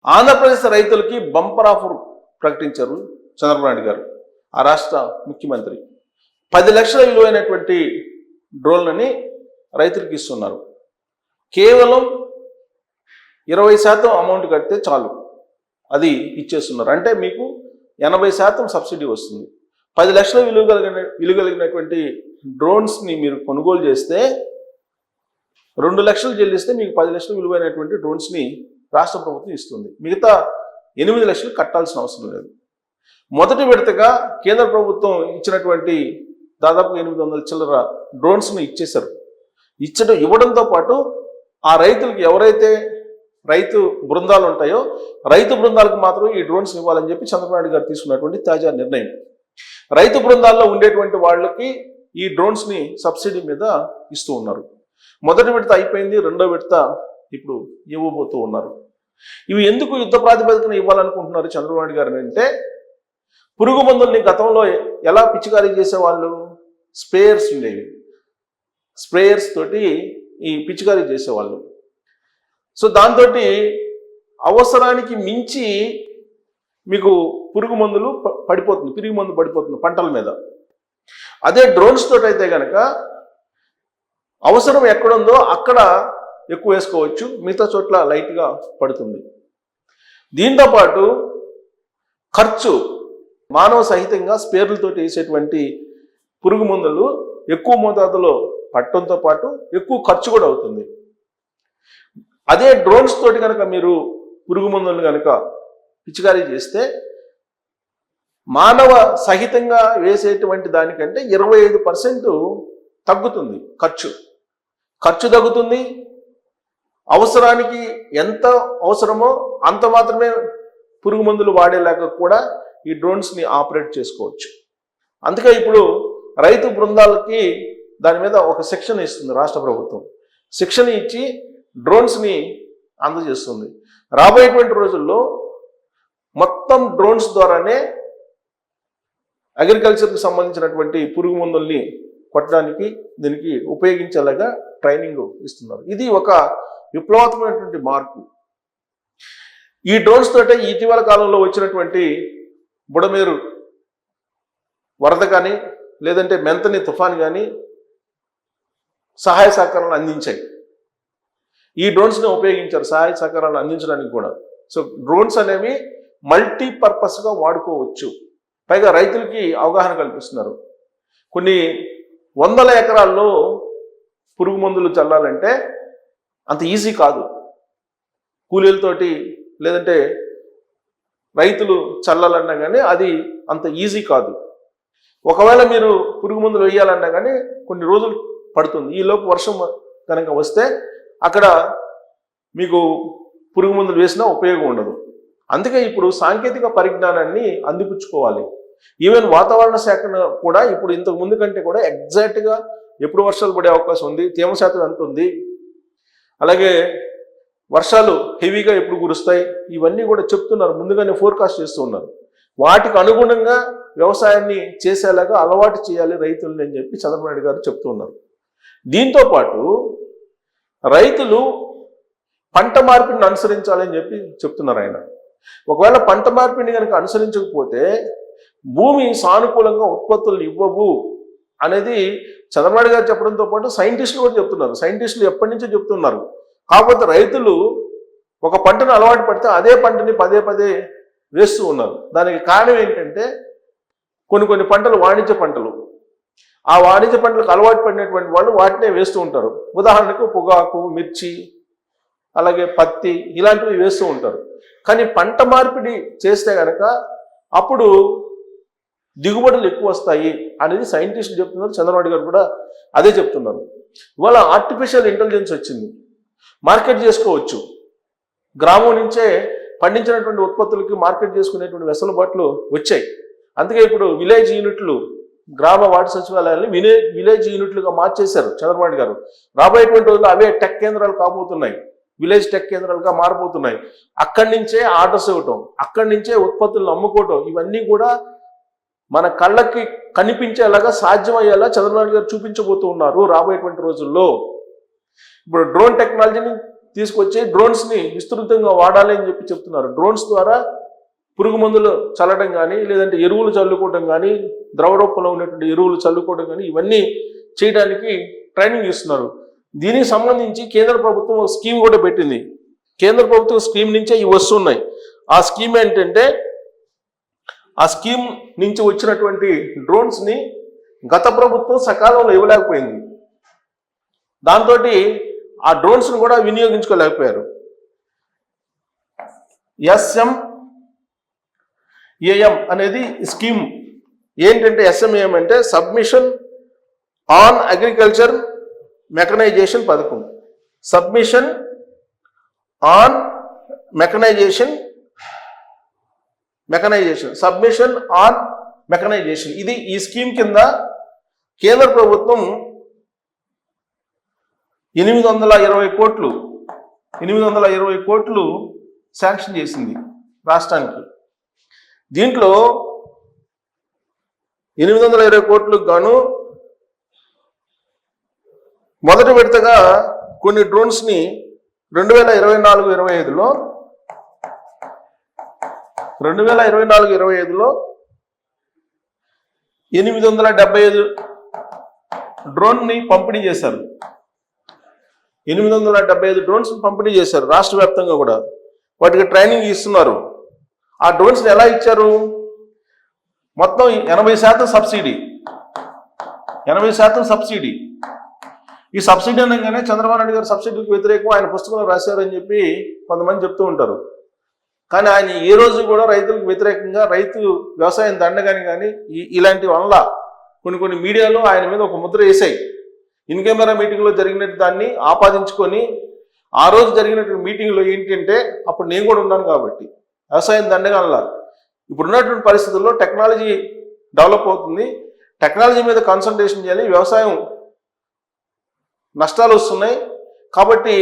ఆంధ్రప్రదేశ్ రైతులకి bumper offer ప్రకటించారు చంద్రబాబు నాయుడు గారు, ఆ రాష్ట్ర ముఖ్యమంత్రి. 10 లక్షల విలువైనటువంటి డ్రోన్లని రైతులకు ఇస్తున్నారు. కేవలం 20% అమౌంట్ కడితే చాలు, అది ఇచ్చేస్తున్నారు. అంటే మీకు 80% సబ్సిడీ వస్తుంది. 10 లక్షల విలువ కలిగినటువంటి డ్రోన్స్ని మీరు కొనుగోలు చేస్తే 2 లక్షలు చెల్లిస్తే మీకు 10 లక్షల విలువైనటువంటి డ్రోన్స్ని రాష్ట్ర ప్రభుత్వం ఇస్తుంది. మిగతా 8 లక్షలు కట్టాల్సిన అవసరం లేదు. మొదటి విడతగా కేంద్ర ప్రభుత్వం ఇచ్చినటువంటి దాదాపు 800 చిల్లర డ్రోన్స్ను ఇచ్చేశారు. ఇవ్వడంతో పాటు ఆ రైతులకు ఎవరైతే రైతు బృందాలు ఉంటాయో రైతు బృందాలకు మాత్రమే ఈ డ్రోన్స్ ఇవ్వాలని చెప్పి చంద్రబాబు నాయుడు గారు తీసుకున్నటువంటి తాజా నిర్ణయం. రైతు బృందాల్లో ఉండేటువంటి వాళ్ళకి ఈ డ్రోన్స్ని సబ్సిడీ మీద ఇస్తూ ఉన్నారు. మొదటి విడత అయిపోయింది, రెండో విడత ఇప్పుడు ఇవ్వబోతూ ఉన్నారు. ఇవి ఎందుకు యుద్ధ ప్రాతిపదికన ఇవ్వాలనుకుంటున్నారు చంద్రబాబు నాయుడు గారు అంటే, పురుగు మందుల్ని గతంలో ఎలా పిచికారీ చేసేవాళ్ళు, స్ప్రేయర్స్ ఉండేవి, స్ప్రేయర్స్ తోటి ఈ పిచికారీ చేసేవాళ్ళు. సో దాంతో అవసరానికి మించి మీకు పురుగు మందులు పడిపోతుంది పంటల మీద. అదే డ్రోన్స్ తోటి అయితే కనుక అవసరం ఎక్కడుందో అక్కడ ఎక్కువ వేసుకోవచ్చు, మిగతా చోట్ల లైట్గా పడుతుంది. దీంతోపాటు ఖర్చు, మానవ సహితంగా స్పేర్లతోటి వేసేటువంటి పురుగు మందులు ఎక్కువ మోతాదులో పట్టడంతో పాటు ఎక్కువ ఖర్చు కూడా అవుతుంది. అదే డ్రోన్స్ తోటి కనుక మీరు పురుగు మందులను కనుక పిచికారీ చేస్తే మానవ సహితంగా వేసేటువంటి దానికంటే 25% తగ్గుతుంది ఖర్చు తగ్గుతుంది. అవసరానికి ఎంత అవసరమో అంత మాత్రమే పురుగు మందులు వాడేలాగా కూడా ఈ డ్రోన్స్ని ఆపరేట్ చేసుకోవచ్చు. అందుకే ఇప్పుడు రైతు బృందాలకి దాని మీద ఒక శిక్షణ ఇస్తుంది రాష్ట్ర ప్రభుత్వం. శిక్షణ ఇచ్చి డ్రోన్స్ని అందజేస్తుంది. రాబోయేటువంటి రోజుల్లో మొత్తం డ్రోన్స్ ద్వారానే అగ్రికల్చర్కి సంబంధించినటువంటి పురుగు మందుల్ని కొట్టడానికి దీనికి ఉపయోగించేలాగా ట్రైనింగ్ ఇస్తున్నారు. ఇది ఒక విప్లవాత్మకమైనటువంటి మార్పు. ఈ డ్రోన్స్ తోటే ఇటీవల కాలంలో వచ్చినటువంటి బుడమేరు వరద కానీ లేదంటే మెంతని తుఫాన్ కానీ సహాయ సహకారాలను అందించాయి. ఈ డ్రోన్స్ని ఉపయోగించారు సహాయ సహకారాలను అందించడానికి కూడా. సో డ్రోన్స్ అనేవి మల్టీపర్పస్గా వాడుకోవచ్చు. పైగా రైతులకి అవగాహన కల్పిస్తున్నారు. కొన్ని 100 ఎకరాల్లో పురుగు మందులు చల్లాలంటే అంత ఈజీ కాదు. కూలీలతోటి లేదంటే రైతులు చల్లాలన్నా కానీ అది అంత ఈజీ కాదు. ఒకవేళ మీరు పురుగు మందులు వేయాలన్నా కానీ కొన్ని రోజులు పడుతుంది. ఈలోపు వర్షం కనుక వస్తే అక్కడ మీకు పురుగు మందులు వేసినా ఉపయోగం ఉండదు. అందుకే ఇప్పుడు సాంకేతిక పరిజ్ఞానాన్ని అందిపుచ్చుకోవాలి. ఈవెన్ వాతావరణ శాఖ కూడా ఇప్పుడు ఇంతకు ముందు కంటే కూడా ఎగ్జాక్ట్గా ఎప్పుడు వర్షాలు పడే అవకాశం ఉంది, తేమ శాతం ఎంత ఉంది, అలాగే వర్షాలు హెవీగా ఎప్పుడు కురుస్తాయి, ఇవన్నీ కూడా చెప్తున్నారు, ముందుగానే ఫోర్కాస్ట్ చేస్తూ ఉన్నారు. వాటికి అనుగుణంగా వ్యవసాయాన్ని చేసేలాగా అలవాటు చేయాలి రైతులని అని చెప్పి చంద్రబాబు నాయుడు గారు చెప్తూ ఉన్నారు. దీంతో పాటు రైతులు పంట మార్పిడిని అనుసరించాలని చెప్పి చెప్తున్నారు ఆయన. ఒకవేళ పంట మార్పిడిని కనుక అనుసరించకపోతే భూమి సానుకూలంగా ఉత్పత్తులను ఇవ్వవు అనేది చంద్రబాబు గారు చెప్పడంతో పాటు సైంటిస్టులు కూడా చెప్తున్నారు. సైంటిస్టులు ఎప్పటి నుంచో చెప్తున్నారు. కాకపోతే రైతులు ఒక పంటను అలవాటు పడితే అదే పంటని పదే వేస్తూ ఉన్నారు. దానికి కారణం ఏంటంటే కొన్ని పంటలు వాణిజ్య పంటలు. ఆ వాణిజ్య పంటలకు అలవాటు పడినటువంటి వాళ్ళు వాటినే వేస్తూ ఉంటారు. ఉదాహరణకు పొగాకు, మిర్చి, అలాగే పత్తి ఇలాంటివి వేస్తూ ఉంటారు. కానీ పంట మార్పిడి చేస్తే కనుక అప్పుడు దిగుబడులు ఎక్కువ వస్తాయి అనేది సైంటిస్టులు చెప్తున్నారు. చంద్రబాబు గారు కూడా అదే చెప్తున్నారు. ఇవాళ ఆర్టిఫిషియల్ ఇంటెలిజెన్స్ వచ్చింది, మార్కెట్ చేసుకోవచ్చు. గ్రామం నుంచే పండించినటువంటి ఉత్పత్తులకి మార్కెట్ చేసుకునేటువంటి వెసులుబాట్లు వచ్చాయి. అందుకే ఇప్పుడు విలేజ్ యూనిట్లు, గ్రామ వార్డు సచివాలయాన్ని విలేజ్ యూనిట్లుగా మార్చేశారు చంద్రబాబు గారు. రాబోయేటువంటి రోజుల్లో అవే టెక్ కేంద్రాలు కాబోతున్నాయి, విలేజ్ టెక్ కేంద్రాలుగా మారిపోతున్నాయి. అక్కడి నుంచే ఆర్డర్స్ ఇవ్వటం, అక్కడి నుంచే ఉత్పత్తులను అమ్ముకోవటం, ఇవన్నీ కూడా మన కళ్ళకి కనిపించేలాగా సాధ్యమయ్యేలా చంద్రబాబు గారు చూపించబోతూ ఉన్నారు రాబోయేటువంటి రోజుల్లో. ఇప్పుడు డ్రోన్ టెక్నాలజీని తీసుకొచ్చి డ్రోన్స్ని విస్తృతంగా వాడాలి అని చెప్పి చెప్తున్నారు. డ్రోన్స్ ద్వారా పురుగు మందులు చల్లడం కానీ, లేదంటే ఎరువులు చల్లుకోవడం కానీ, ద్రవ రూపంలో ఉన్నటువంటి ఎరువులు చల్లుకోవడం కానీ, ఇవన్నీ చేయడానికి ట్రైనింగ్ ఇస్తున్నారు. దీనికి సంబంధించి కేంద్ర ప్రభుత్వం ఒక స్కీమ్ కూడా పెట్టింది. కేంద్ర ప్రభుత్వం స్కీమ్ నుంచే ఇవి వస్తున్నాయి. ఆ స్కీమ్ ఏంటంటే, ఆ స్కీమ్ నుంచి వచ్చినటువంటి డ్రోన్స్ని గత ప్రభుత్వం సకాలంలో ఇవ్వలేకపోయింది. దాంతో ఆ డ్రోన్స్ను కూడా వినియోగించుకోలేకపోయారు. SMAM అనేది స్కీమ్ ఏంటంటే, SMAM అంటే సబ్మిషన్ ఆన్ అగ్రికల్చర్ మెకనైజేషన్ పథకం. Submission on mechanisation submission on mechanisation ఇది ఈ స్కీమ్ కింద కేంద్ర ప్రభుత్వం 820 కోట్లు శాంక్షన్ చేసింది రాష్ట్రానికి. దీంట్లో 820 కోట్లకు గాను మొదటి విడతగా కొన్ని డ్రోన్స్ని 2024-25లో 875 డ్రోన్ని పంపిణీ చేశారు. 875 డ్రోన్స్ పంపిణీ చేశారు రాష్ట్ర వ్యాప్తంగా కూడా. వాటికి ట్రైనింగ్ ఇస్తున్నారు. ఆ డ్రోన్స్ని ఎలా ఇచ్చారు? మొత్తం 80% సబ్సిడీ. 80% సబ్సిడీ. ఈ సబ్సిడీ అనగానే చంద్రబాబు నాయుడు గారు సబ్సిడీకి వ్యతిరేకం ఆయన పుస్తకంలో రాశారని చెప్పి కొంతమంది చెప్తూ ఉంటారు. కానీ ఆయన ఏ రోజు కూడా రైతులకు వ్యతిరేకంగా, రైతు వ్యవసాయం దండగాని కానీ ఇలాంటి వల్ల కొన్ని మీడియాలో ఆయన మీద ఒక ముద్ర వేసాయి. ఇన్ కెమెరా మీటింగ్లో జరిగినట్టు దాన్ని ఆపాదించుకొని, ఆ రోజు జరిగినటువంటి మీటింగ్లో ఏంటంటే, అప్పుడు నేను కూడా ఉన్నాను కాబట్టి, వ్యవసాయం దండగల ఇప్పుడున్నటువంటి పరిస్థితుల్లో టెక్నాలజీ డెవలప్ అవుతుంది, టెక్నాలజీ మీద కాన్సన్ట్రేషన్ చేయాలి, వ్యవసాయం నష్టాలు వస్తున్నాయి కాబట్టి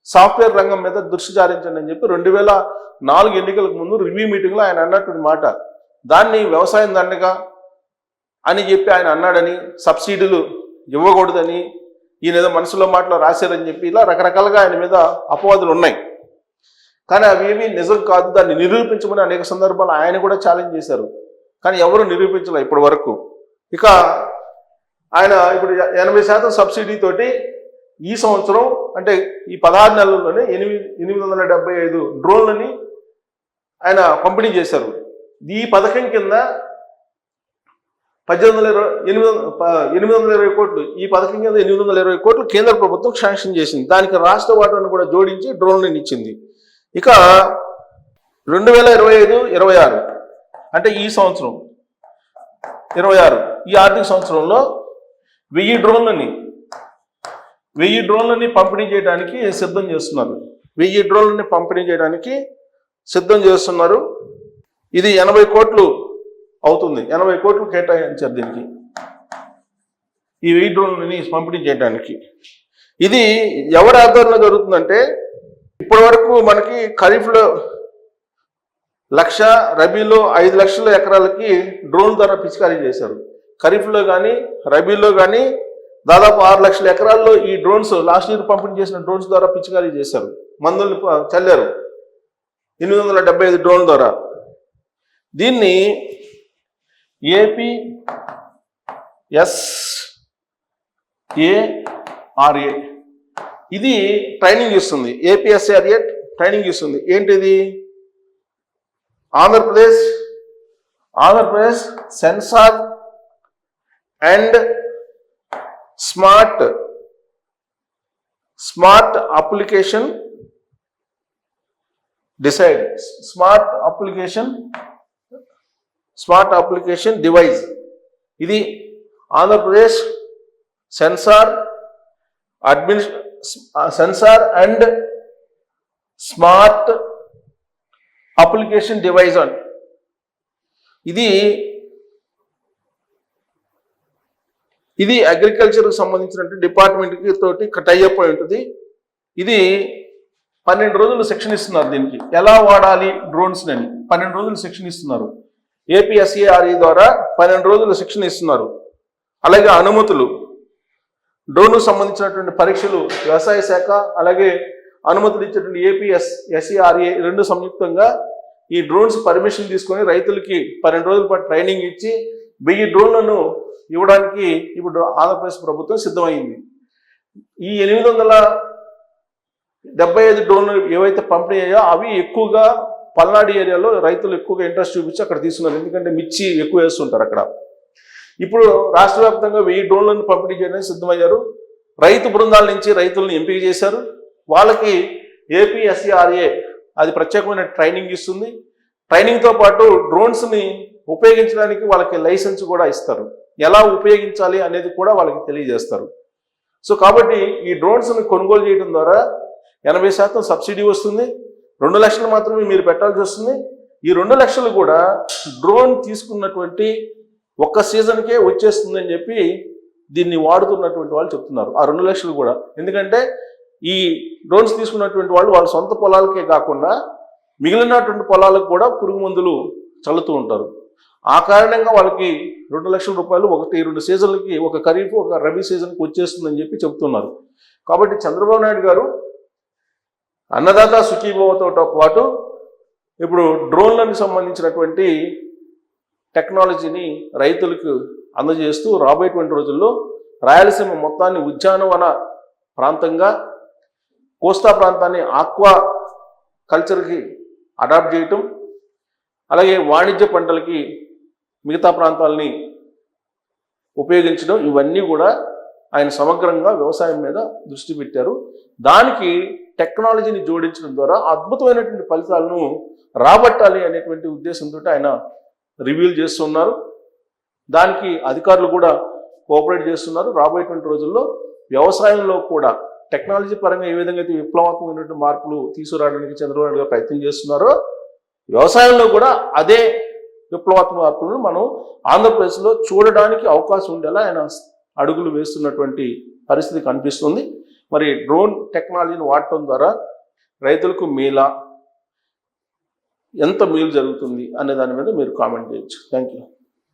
సాఫ్ట్వేర్ రంగం మీద దృష్టి సారించండి అని చెప్పి 2004 ఎన్నికలకు ముందు రివ్యూ మీటింగ్లో ఆయన అన్నటువంటి మాట. దాన్ని వ్యవసాయం దండగా అని చెప్పి ఆయన అన్నాడని, సబ్సిడీలు ఇవ్వకూడదని ఈయన ఏదో మనసులో మాటలో రాశారని చెప్పి ఇలా రకరకాలుగా ఆయన మీద అపవాదులు ఉన్నాయి. కానీ అవేమీ నిజం కాదు, దాన్ని నిరూపించమని అనేక సందర్భాలు ఆయన కూడా ఛాలెంజ్ చేశారు. కానీ ఎవరు నిరూపించలే ఇప్పటి వరకు. ఇక ఆయన ఇప్పుడు 80% సబ్సిడీతోటి ఈ సంవత్సరం అంటే ఈ 16 నెలల్లోనే 875 డ్రోన్లని ఆయన పంపిణీ చేశారు. ఈ పథకం కింద 820 కోట్లు, ఈ పథకం కింద 820 కోట్లు కేంద్ర ప్రభుత్వం శాంక్షన్ చేసింది. దానికి రాష్ట్ర వాటాను కూడా జోడించి డ్రోన్లను ఇచ్చింది. ఇక 2025-26 అంటే ఈ సంవత్సరం 26 ఈ ఆర్థిక సంవత్సరంలో 1000 డ్రోన్లని పంపిణీ చేయడానికి సిద్ధం చేస్తున్నారు. 1000 డ్రోన్లని పంపిణీ చేయడానికి సిద్ధం చేస్తున్నారు. ఇది 80 కోట్లు అవుతుంది. 80 కోట్లు కేటాయించారు దీనికి, ఈ 1000 డ్రోన్లని పంపిణీ చేయడానికి. ఇది ఎవరి ఆధ్వర్యంలో జరుగుతుందంటే, ఇప్పటి వరకు మనకి ఖరీఫ్లో 1,00,000, రబీలో 5 లక్షల ఎకరాలకి డ్రోన్ ద్వారా పిచికారీ చేశారు. ఖరీఫ్లో కానీ రబీలో కానీ దాదాపు 6 లక్షల ఎకరాల్లో ఈ డ్రోన్స్ లాస్ట్ ఇయర్ పంపిణీ చేసిన డ్రోన్స్ ద్వారా పిచికారీ చేశారు. మందుల్ని చల్లారు 875 డ్రోన్ ద్వారా. దీన్ని APSARA ఇది ట్రైనింగ్ ఇస్తుంది. APSARA ట్రైనింగ్ ఇస్తుంది. ఏంటిది? Andhra Pradesh sensor and smart application device. ఇది Andhra Pradesh sensor and smart application device అని. ఇది అగ్రికల్చర్కి సంబంధించినటువంటి డిపార్ట్మెంట్కి తోటి టైఅప్ అయి ఉంటుంది. ఇది 12 రోజులు శిక్షణ ఇస్తున్నారు. దీనికి ఎలా వాడాలి డ్రోన్స్ అని 12 రోజులు శిక్షణ ఇస్తున్నారు. APSARA ద్వారా 12 రోజులు శిక్షణ ఇస్తున్నారు. అలాగే అనుమతులు, డ్రోన్కు సంబంధించినటువంటి పరీక్షలు వ్యవసాయ శాఖ అలాగే అనుమతులు ఇచ్చేటువంటి ఏపీఎస్ఈఆర్ఏ రెండు సంయుక్తంగా ఈ డ్రోన్స్ పర్మిషన్ తీసుకొని రైతులకి 12 రోజుల పాటు ట్రైనింగ్ ఇచ్చి 1000 డ్రోన్లను ఇవ్వడానికి ఇప్పుడు ఆంధ్రప్రదేశ్ ప్రభుత్వం సిద్ధమైంది. ఈ 875 డ్రోన్లు ఏవైతే పంపిణీ అయ్యాయో అవి ఎక్కువగా పల్నాడు ఏరియాలో రైతులు ఎక్కువగా ఇంట్రెస్ట్ చూపించి అక్కడ తీసుకున్నారు. ఎందుకంటే మిర్చి ఎక్కువ వేస్తుంటారు అక్కడ. ఇప్పుడు రాష్ట్ర వ్యాప్తంగా 1000 డ్రోన్లను పంపిణీ చేయడానికి సిద్ధమయ్యారు. రైతు బృందాల నుంచి రైతులను ఎంపిక చేశారు. వాళ్ళకి ఏపీఎస్ఈఆర్ఏ అది ప్రత్యేకమైన ట్రైనింగ్ ఇస్తుంది. ట్రైనింగ్తో పాటు డ్రోన్స్ని ఉపయోగించడానికి వాళ్ళకి లైసెన్స్ కూడా ఇస్తారు. ఎలా ఉపయోగించాలి అనేది కూడా వాళ్ళకి తెలియజేస్తారు. సో కాబట్టి ఈ డ్రోన్స్ని కొనుగోలు చేయడం ద్వారా 80% సబ్సిడీ వస్తుంది. 2 లక్షలు మాత్రమే మీరు పెట్టాల్సి వస్తుంది. ఈ 2 లక్షలు కూడా డ్రోన్ తీసుకున్నటువంటి ఒక్క సీజన్కే వచ్చేస్తుందని చెప్పి దీన్ని వాడుతున్నటువంటి వాళ్ళు చెప్తున్నారు. ఆ 2 లక్షలు కూడా, ఎందుకంటే ఈ డ్రోన్స్ తీసుకున్నటువంటి వాళ్ళు వాళ్ళ సొంత పొలాలకే కాకుండా మిగిలినటువంటి పొలాలకు కూడా పురుగు మందులు చల్లుతూ ఉంటారు. ఆ కారణంగా వాళ్ళకి 2 లక్షల రూపాయలు 1-2 సీజన్లకి, ఒక ఖరీఫ్ ఒక రబీ సీజన్కి వచ్చేస్తుందని చెప్పి చెప్తున్నారు. కాబట్టి చంద్రబాబు నాయుడు గారు అన్నదాత సుఖీభవతో పాటు ఇప్పుడు డ్రోన్లకు సంబంధించినటువంటి టెక్నాలజీని రైతులకు అందజేస్తూ రాబోయేటువంటి రోజుల్లో రాయలసీమ మొత్తాన్ని ఉద్యానవన ప్రాంతంగా, కోస్తా ప్రాంతాన్ని ఆక్వా కల్చర్కి అడాప్ట్ చేయటం, అలాగే వాణిజ్య పంటలకి మిగతా ప్రాంతాలని ఉపయోగించడం, ఇవన్నీ కూడా ఆయన సమగ్రంగా వ్యవసాయం మీద దృష్టి పెట్టారు. దానికి టెక్నాలజీని జోడించడం ద్వారా అద్భుతమైనటువంటి ఫలితాలను రాబట్టాలి అనేటువంటి ఉద్దేశంతో ఆయన రివ్యూలు చేస్తున్నారు. దానికి అధికారులు కూడా కోఆపరేట్ చేస్తున్నారు. రాబోయేటువంటి రోజుల్లో వ్యవసాయంలో కూడా టెక్నాలజీ పరంగా ఏ విధంగా అయితే విప్లవాత్మకమైనటువంటి మార్పులు తీసుకురావడానికి చంద్రబాబు నాయుడు గారు ప్రయత్నం చేస్తున్నారో, వ్యవసాయంలో కూడా అదే విప్లవాత్మక మార్పులను మనం ఆంధ్రప్రదేశ్లో చూడడానికి అవకాశం ఉండేలా ఆయన అడుగులు వేస్తున్నటువంటి పరిస్థితి కనిపిస్తుంది. మరి డ్రోన్ టెక్నాలజీని వాడటం ద్వారా రైతులకు ఎంత మేలు జరుగుతుంది అనే దాని మీద మీరు కామెంట్ చేయొచ్చు. Thank you.